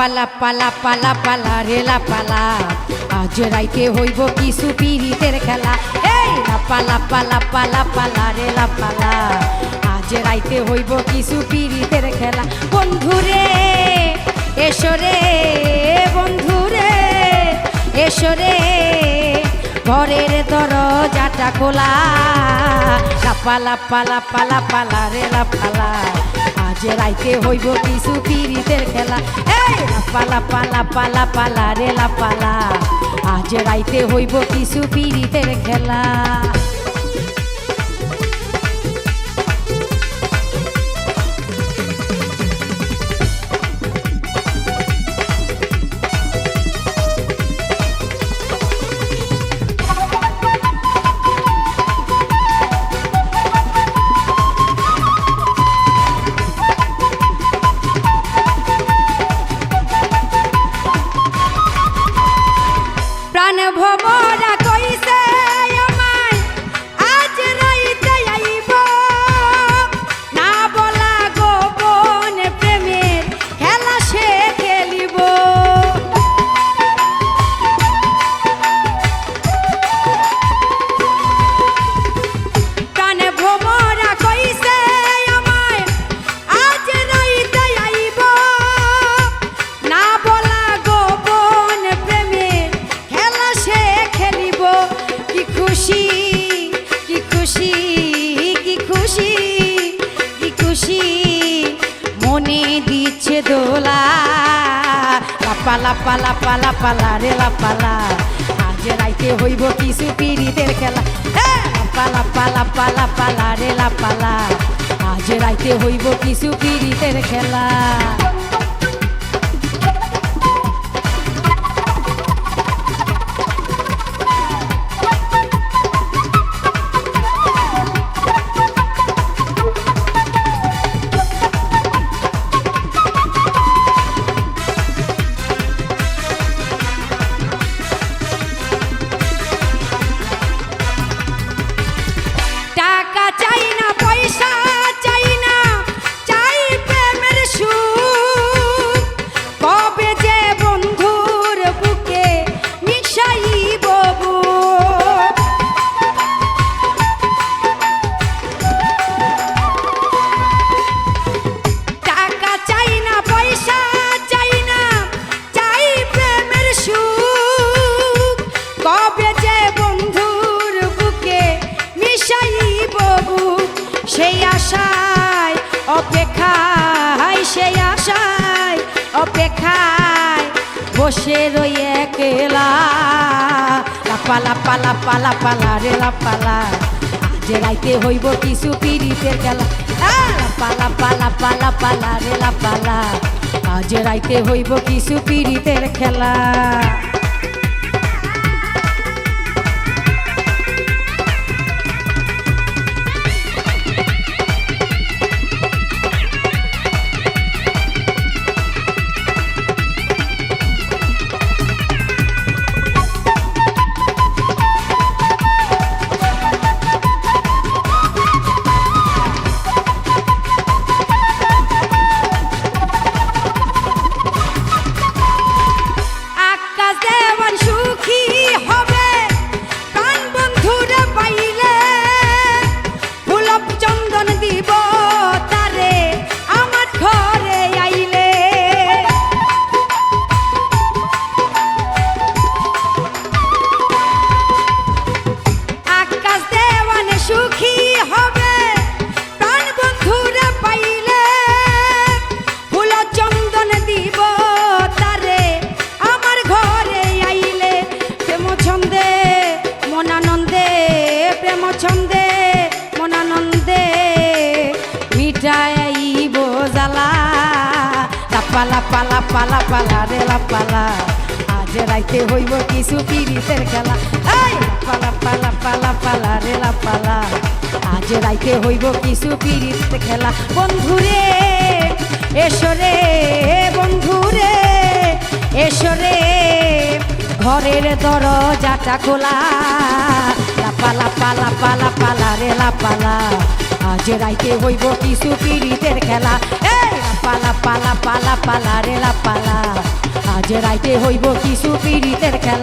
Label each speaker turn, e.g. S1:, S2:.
S1: পালা পালা পালা পালা রেলা পালা আজ রাইতে হইব কিছু পিরিতের খেলা। এই পালা পালা পালা পালা রেলা পালা আজ রাইতে হইব কিছু পিরিতের খেলা। বন্ধুরে এসরে বন্ধুরে এসরে ঘরের দরজাটা খোলা। পালা পালা পালা পালা রেলা পালা আজ রাইতে হইব কিছু পিরিতের খেলা। এই পালা পালা পালা পালা রেলা পালা আজ রাইতে হইব কিছু পিরিতের খেলা। প্রাণ ভমরা কইছে আমায় আজ রাইতে আইব না বলা গোপন প্রেমের খেলা সে খেলিব। প্রাণ ভমরা কইছে আমায় আজ রাইতে আইব না বলা গোপন প্রেমের খেলা সে খেলিব। কি খুশি কি খুশি কি খুশি কি খুশি মনে দিচ্ছে দোলা। পালা পালা পালা পালা রেলা পালা আজ রাইতে হইব কিছু পিরিতের খেলা। পালা পালা পালা পালা রেলা পালা আজ রাইতে হইব কিছু পিরিতের খেলা। টাকা চাই না পয়সা চাই না চাই প্রেমের সুখ কবে যে বন্ধুর বুকে মিশাইব বুক। টাকা চাই না পয়সা চাই না চাই প্রেমের সুখ কবে যে বন্ধুর বুকে মিশাইব বুক। সেই আশায় অপেক্ষায় সেই আশায় অপেক্ষায় বসে রই একলা। পালা পালা পালা পালা রেলা পালা আজ রাইতে হইব কিছু পিরিতের খেলা। পালা পালা পালা পালা রেলা পালা আজ রাইতে হইব কিছু পিরিতের খেলা। আকাশ দেওয়ান সুখী হবে প্রাণ বন্ধুরে পাইলে গোলাপ চন্দন দিব তারে আমার ঘরে আইলে। আকাশ দেওয়ান সুখী হবে প্রাণ বন্ধুরে পাইলে গোলাপ চন্দন দিব তারে আমার ঘরে আইলে। প্রেম ছন্দে মনানন্দে প্রেম ছন্দে মনানন্দে মিটাইব জ্বালা। পালা পালা পালা পালা রেলা পালা আজ রাইতে হইব কিছু পিরিতের খেলা। পালা পালা পালা পালা রেলা পালা আজ রাইতে হইব কিছু পিরিতের খেলা। বন্ধুরে এসরে বন্ধুরে এসরে ঘরের দরজাটা খোলা। পালা পালা পালা পালা রেলা পালা আজ রাইতে হইব কিছু পিরিতের খেলা। পালা পালা পালা পালা রেলা পালা আজ রাইতে হইব কিছু পীড়িতের খেলা